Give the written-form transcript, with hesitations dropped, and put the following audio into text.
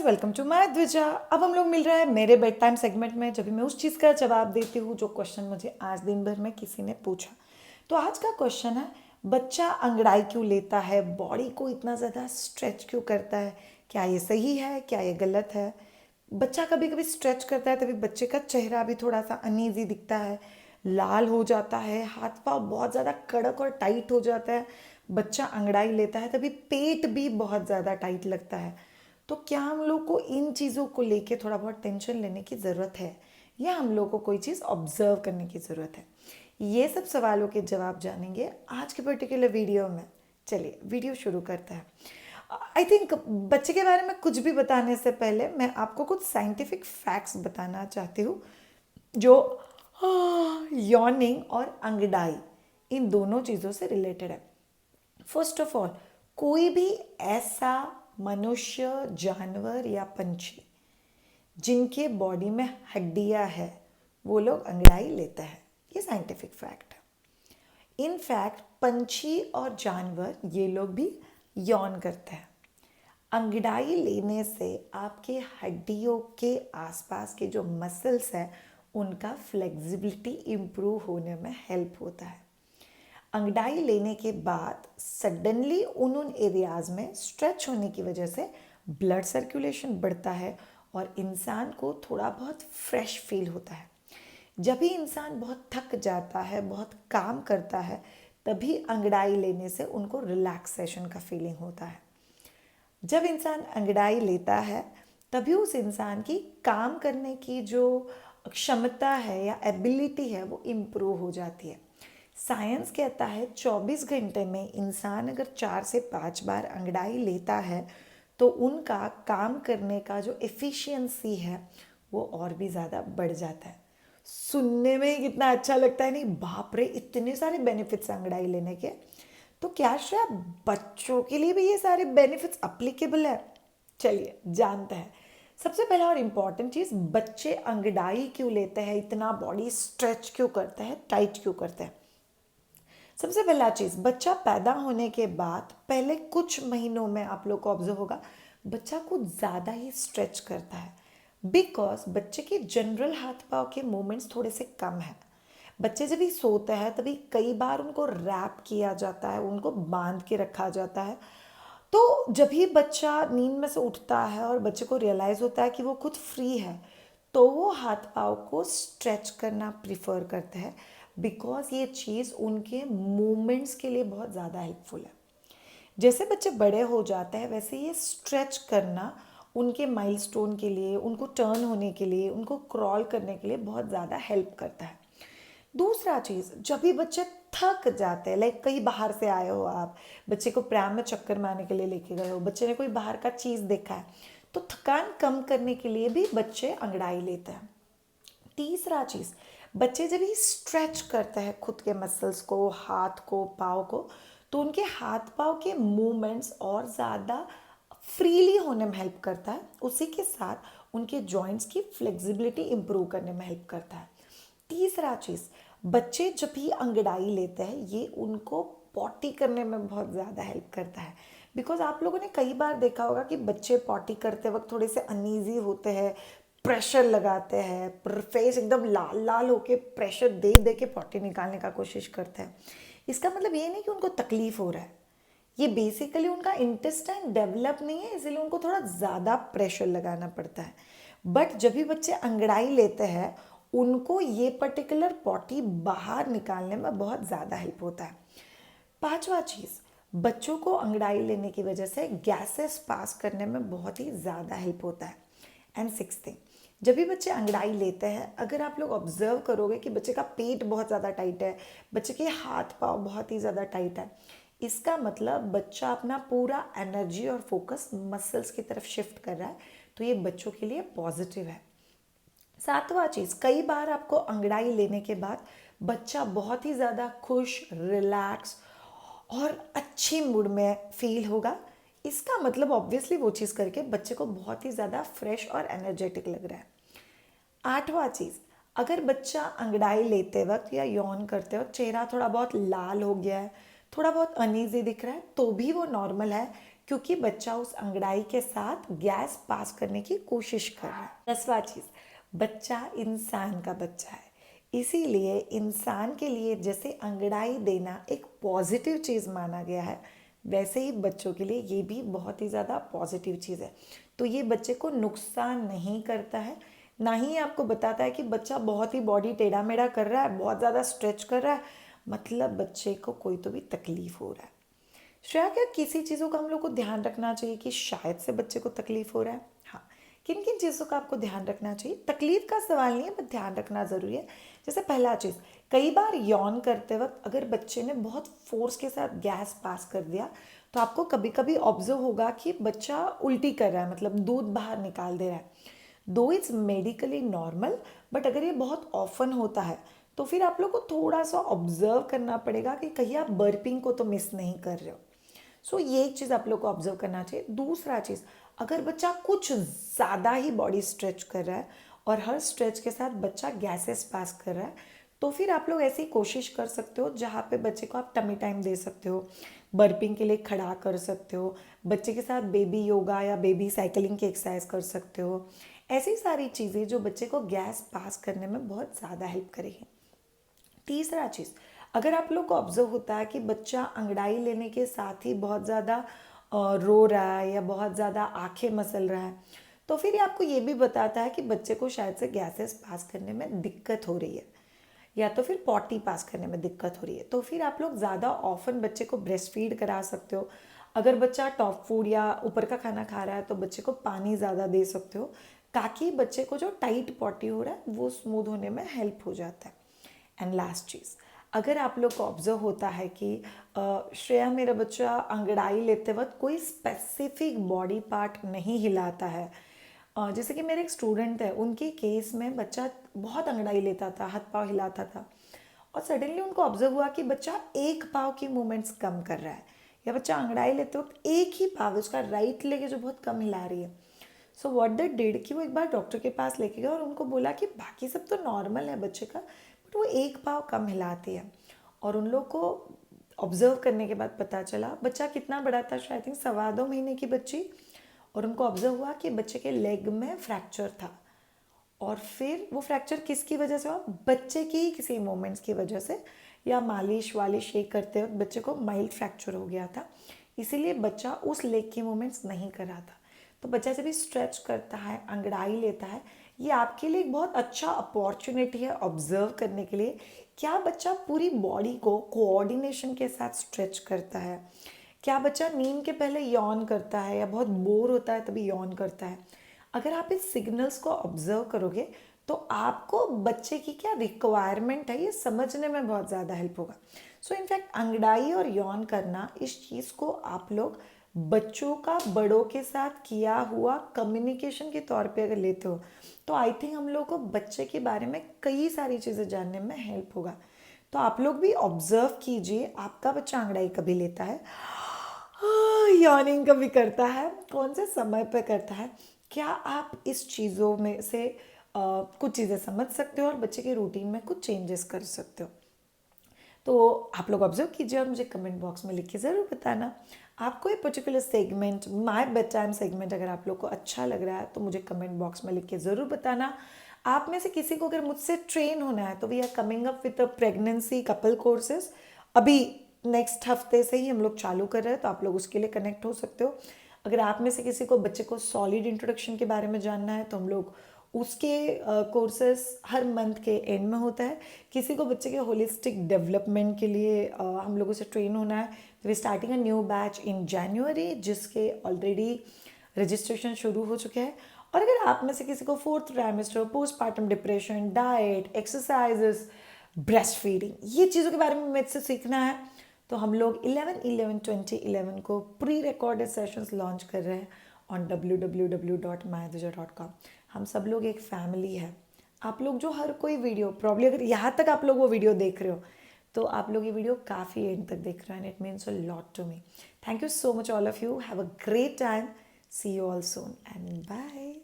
Welcome to my Dwija. अब हम लोग मिल रहा है मेरे बेड टाइम सेगमेंट में, जब भी मैं उस चीज़ का जवाब देती हूँ जो क्वेश्चन मुझे आज दिन भर में किसी ने पूछा। तो आज का क्वेश्चन है, बच्चा अंगड़ाई क्यों लेता है, बॉडी को इतना ज़्यादा स्ट्रेच क्यों करता है, क्या ये सही है, क्या ये गलत है। बच्चा कभी कभी स्ट्रेच करता है तभी बच्चे का चेहरा भी थोड़ा सा अनईजी दिखता है, लाल हो जाता है, हाथ पाँव बहुत ज़्यादा कड़क और टाइट हो जाता है। बच्चा अंगड़ाई लेता है तभी पेट भी बहुत ज़्यादा टाइट लगता है। तो क्या हम लोग को इन चीज़ों को लेके थोड़ा बहुत टेंशन लेने की ज़रूरत है, या हम लोग को कोई चीज़ ऑब्जर्व करने की ज़रूरत है? ये सब सवालों के जवाब जानेंगे आज के पर्टिकुलर वीडियो में। चलिए वीडियो शुरू करते हैं। आई थिंक बच्चे के बारे में कुछ भी बताने से पहले मैं आपको कुछ साइंटिफिक फैक्ट्स बताना चाहती हूँ जो यॉर्निंग और अंगड़ाई इन दोनों चीज़ों से रिलेटेड है। फर्स्ट ऑफ ऑल, कोई भी ऐसा मनुष्य, जानवर या पंछी जिनके बॉडी में हड्डियां है वो लोग अंगड़ाई लेते हैं। ये साइंटिफिक फैक्ट है। इन फैक्ट पंछी और जानवर ये लोग भी यौन करते हैं। अंगड़ाई लेने से आपके हड्डियों के आसपास के जो मसल्स हैं उनका फ्लेक्सिबिलिटी इम्प्रूव होने में हेल्प होता है। अंगड़ाई लेने के बाद सडनली उन एरियाज़ में स्ट्रेच होने की वजह से ब्लड सर्कुलेशन बढ़ता है और इंसान को थोड़ा बहुत फ्रेश फील होता है। जब भी इंसान बहुत थक जाता है, बहुत काम करता है, तभी अंगड़ाई लेने से उनको रिलैक्सेशन का फीलिंग होता है। जब इंसान अंगड़ाई लेता है तभी उस इंसान की काम करने की जो क्षमता है या एबिलिटी है वो इम्प्रूव हो जाती है। साइंस कहता है 24 घंटे में इंसान अगर 4 से 5 बार अंगड़ाई लेता है तो उनका काम करने का जो एफिशिएंसी है वो और भी ज़्यादा बढ़ जाता है। सुनने में ही कितना अच्छा लगता है, नहीं बाप रे, इतने सारे बेनिफिट्स अंगड़ाई लेने के। तो क्या श्रेया बच्चों के लिए भी ये सारे बेनिफिट्स अप्लीकेबल है? चलिए जानते हैं। सबसे पहला और इम्पॉर्टेंट चीज़, बच्चे अंगड़ाई क्यों लेते हैं, इतना बॉडी स्ट्रेच क्यों करते हैं, टाइट क्यों करते हैं? सबसे पहला चीज़, बच्चा पैदा होने के बाद पहले कुछ महीनों में आप लोग को ऑब्जर्व होगा बच्चा कुछ ज़्यादा ही स्ट्रेच करता है, बिकॉज बच्चे के जनरल हाथ पाँव के मूवमेंट्स थोड़े से कम है। बच्चे जब भी सोते हैं तभी कई बार उनको रैप किया जाता है, उनको बांध के रखा जाता है। तो जब भी बच्चा नींद में से उठता है और बच्चे को रियलाइज़ होता है कि वो खुद फ्री है, तो वो हाथ पाँव को स्ट्रेच करना प्रिफर करते हैं, बिकॉज ये चीज़ उनके मूवमेंट्स के लिए बहुत ज़्यादा हेल्पफुल है। जैसे बच्चे बड़े हो जाते हैं वैसे ये स्ट्रेच करना उनके माइलस्टोन के लिए, उनको टर्न होने के लिए, उनको क्रॉल करने के लिए बहुत ज़्यादा हेल्प करता है। दूसरा चीज़, जब भी बच्चे थक जाते हैं, लाइक कहीं बाहर से आए हो आप, बच्चे को प्रैम में चक्कर मारने के लिए लेके गए हो, बच्चे ने कोई बाहर का चीज़ देखा है, तो थकान कम करने के लिए भी बच्चे अंगड़ाई लेते हैं। तीसरा चीज़, बच्चे जब ही स्ट्रेच करते हैं खुद के मसल्स को, हाथ को, पाँव को, तो उनके हाथ पाँव के मूवमेंट्स और ज़्यादा फ्रीली होने में हेल्प करता है। उसी के साथ उनके जॉइंट्स की फ्लेक्सिबिलिटी इंप्रूव करने में हेल्प करता है। तीसरा चीज़, बच्चे जब भी अंगड़ाई लेते हैं ये उनको पॉटी करने में बहुत ज़्यादा हेल्प करता है। बिकॉज आप लोगों ने कई बार देखा होगा कि बच्चे पॉटी करते वक्त थोड़े से अनईजी होते हैं, प्रेशर लगाते हैं, फेस एकदम लाल लाल होके प्रेशर दे दे के पॉटी निकालने का कोशिश करते हैं। इसका मतलब ये नहीं कि उनको तकलीफ हो रहा है, ये बेसिकली उनका इंटेस्टाइन डेवलप नहीं है, इसीलिए उनको थोड़ा ज़्यादा प्रेशर लगाना पड़ता है। बट जब भी बच्चे अंगड़ाई लेते हैं उनको ये पर्टिकुलर पॉटी बाहर निकालने में बहुत ज़्यादा हेल्प होता है। पांचवा चीज़, बच्चों को अंगड़ाई लेने की वजह से गैसेस पास करने में बहुत ही ज़्यादा हेल्प होता है। एंड सिक्स थिंग, जब भी बच्चे अंगड़ाई लेते हैं, अगर आप लोग ऑब्जर्व करोगे कि बच्चे का पेट बहुत ज़्यादा टाइट है, बच्चे के हाथ पाँव बहुत ही ज़्यादा टाइट है, इसका मतलब बच्चा अपना पूरा एनर्जी और फोकस मसल्स की तरफ शिफ्ट कर रहा है, तो ये बच्चों के लिए पॉजिटिव है। सातवां चीज़, कई बार आपको अंगड़ाई लेने के बाद बच्चा बहुत ही ज़्यादा खुश, रिलैक्स और अच्छे मूड में फील होगा। इसका मतलब ऑब्वियसली वो चीज़ करके बच्चे को बहुत ही ज़्यादा फ्रेश और एनर्जेटिक लग रहा है। आठवां चीज़, अगर बच्चा अंगड़ाई लेते वक्त या यौन करते वक्त चेहरा थोड़ा बहुत लाल हो गया है, थोड़ा बहुत अनईजी दिख रहा है, तो भी वो नॉर्मल है। क्योंकि बच्चा उस अंगड़ाई के साथ गैस पास करने की कोशिश कर रहा है। 10वां चीज़, बच्चा इंसान का बच्चा है, इसीलिए इंसान के लिए जैसे अंगड़ाई देना एक पॉजिटिव चीज़ माना गया है, वैसे ही बच्चों के लिए ये भी बहुत ही ज़्यादा पॉजिटिव चीज़ है। तो ये बच्चे को नुकसान नहीं करता है, ना ही आपको बताता है कि बच्चा बहुत ही बॉडी टेढ़ा मेढ़ा कर रहा है, बहुत ज़्यादा स्ट्रेच कर रहा है, मतलब बच्चे को कोई तो भी तकलीफ हो रहा है। श्रेया, क्या किसी चीज़ों का हम लोग को ध्यान रखना चाहिए कि शायद से बच्चे को तकलीफ हो रहा है? हाँ, किन किन चीज़ों का आपको ध्यान रखना चाहिए? तकलीफ का सवाल नहीं है, पर ध्यान रखना ज़रूरी है। जैसे पहला चीज़, कई बार यौन करते वक्त अगर बच्चे ने बहुत फोर्स के साथ गैस पास कर दिया, तो आपको कभी कभी ऑब्जर्व होगा कि बच्चा उल्टी कर रहा है, मतलब दूध बाहर निकाल दे रहा है। दो इट्स मेडिकली नॉर्मल, बट अगर ये बहुत ऑफन होता है तो फिर आप लोग को थोड़ा सा ऑब्जर्व करना पड़ेगा कि कहीं आप बर्पिंग को तो मिस नहीं कर रहे हो। सो ये एक चीज़ आप लोग को ऑब्जर्व करना चाहिए। दूसरा चीज़, अगर बच्चा कुछ ज़्यादा ही बॉडी स्ट्रेच कर रहा है और हर स्ट्रेच के साथ बच्चा गैसेस पास कर रहा है, तो फिर आप लोग ऐसी कोशिश कर सकते हो जहाँ पे बच्चे को आप टमी टाइम दे सकते हो, बर्पिंग के लिए खड़ा कर सकते हो, बच्चे के साथ बेबी योगा या बेबी साइकिलिंग की एक्सरसाइज कर सकते हो। ऐसी सारी चीज़ें जो बच्चे को गैस पास करने में बहुत ज़्यादा हेल्प करेगी। तीसरा चीज़, अगर आप लोग को ऑब्जर्व होता है कि बच्चा अंगड़ाई लेने के साथ ही बहुत ज़्यादा रो रहा है या बहुत ज़्यादा आंखें मसल रहा है, तो फिर ये आपको ये भी बताता है कि बच्चे को शायद से गैसेस पास करने में दिक्कत हो रही है, या तो फिर पॉटी पास करने में दिक्कत हो रही है। तो फिर आप लोग ज़्यादा ऑफन बच्चे को ब्रेस्ट फीड करा सकते हो। अगर बच्चा टॉप फूड या ऊपर का खाना खा रहा है तो बच्चे को पानी ज़्यादा दे सकते हो, ताकि बच्चे को जो टाइट पॉटी हो रहा है वो स्मूथ होने में हेल्प हो जाता है। एंड लास्ट चीज़, अगर आप लोग को ऑब्जर्व होता है कि श्रेया, मेरा बच्चा अंगड़ाई लेते वक्त कोई स्पेसिफिक बॉडी पार्ट नहीं हिलाता है, जैसे कि मेरे एक स्टूडेंट है, उनके केस में बच्चा बहुत अंगड़ाई लेता था, हाथ पाँव हिलाता था, और सडनली उनको ऑब्जर्व हुआ कि बच्चा एक पाँव की मूवमेंट्स कम कर रहा है, या बच्चा अंगड़ाई लेते वक्त एक ही पाँव, उसका राइट लेग जो बहुत कम हिला रही है। सो व्हाट दैट डिड कि वो एक बार डॉक्टर के पास लेके गया और उनको बोला कि बाकी सब तो नॉर्मल है बच्चे का, बट वो एक पाँव कम हिलाती है। और उन लोग को ऑब्जर्व करने के बाद पता चला बच्चा कितना बड़ा था, शायद थिंक 2.25 महीने की बच्ची, और उनको ऑब्जर्व हुआ कि बच्चे के लेग में फ्रैक्चर था। और फिर वो फ्रैक्चर किसकी वजह से हुआ? बच्चे की ही किसी मूवमेंट्स की वजह से, या मालिश वालिश ये करते वक्त बच्चे को माइल्ड फ्रैक्चर हो गया था, इसीलिए बच्चा उस लेग की मूवमेंट्स नहीं कर रहा था। तो बच्चा जब भी स्ट्रेच करता है, अंगड़ाई लेता है, ये आपके लिए एक बहुत अच्छा अपॉर्चुनिटी है ऑब्जर्व करने के लिए, क्या बच्चा पूरी बॉडी को कोऑर्डिनेशन के साथ स्ट्रेच करता है, क्या बच्चा नींद के पहले यॉन करता है या बहुत बोर होता है तभी यॉन करता है। अगर आप इस सिग्नल्स को ऑब्जर्व करोगे तो आपको बच्चे की क्या रिक्वायरमेंट है ये समझने में बहुत ज़्यादा हेल्प होगा। सो इनफैक्ट अंगड़ाई और यौन करना, इस चीज़ को आप लोग बच्चों का बड़ों के साथ किया हुआ कम्युनिकेशन के तौर पे अगर लेते हो, तो आई थिंक हम लोग को बच्चे के बारे में कई सारी चीज़ें जानने में हेल्प होगा। तो आप लोग भी ऑब्जर्व कीजिए, आपका बच्चा अंगड़ाई कभी लेता है, यॉर्निंग कभी करता है, कौन से समय पे करता है, क्या आप इस चीज़ों में से कुछ चीज़ें समझ सकते हो और बच्चे के रूटीन में कुछ चेंजेस कर सकते हो। तो आप लोग ऑब्जर्व कीजिए और मुझे कमेंट बॉक्स में लिख के ज़रूर बताना। आपको ये particular segment, my bed time segment, अगर आप लोग को अच्छा लग रहा है तो मुझे कमेंट बॉक्स में लिख के ज़रूर बताना। आप में से किसी को अगर मुझसे ट्रेन होना है तो we are coming up with a pregnancy couple courses, अभी नेक्स्ट हफ्ते से ही हम लोग चालू कर रहे हैं, तो आप लोग उसके लिए कनेक्ट हो सकते हो। अगर आप में से किसी को बच्चे को सॉलिड इंट्रोडक्शन के बारे में जानना है तो हम लोग उसके कोर्सेस हर मंथ के एंड में होता है। किसी को बच्चे के होलिस्टिक डेवलपमेंट के लिए हम लोगों से ट्रेन होना है, तो we starting a new batch in January, जिसके ऑलरेडी रजिस्ट्रेशन शुरू हो चुके हैं। और अगर आप में से किसी को 4th trimester, postpartum depression, diet, exercises, breast feeding, ये चीज़ों के बारे में मुझसे सीखना है, तो हम लोग 11/11/2011 को प्री रिकॉर्डेड सेशंस लॉन्च कर रहे हैं ऑन www.mayaduja.com। हम सब लोग एक फैमिली है। आप लोग जो हर कोई वीडियो, प्रॉब्ली अगर यहाँ तक आप लोग वो वीडियो देख रहे हो, तो आप लोग ये वीडियो काफ़ी एंड तक देख रहे हो, and it means a lot to me. Thank you so much all of you, have a great time, see you all soon and bye.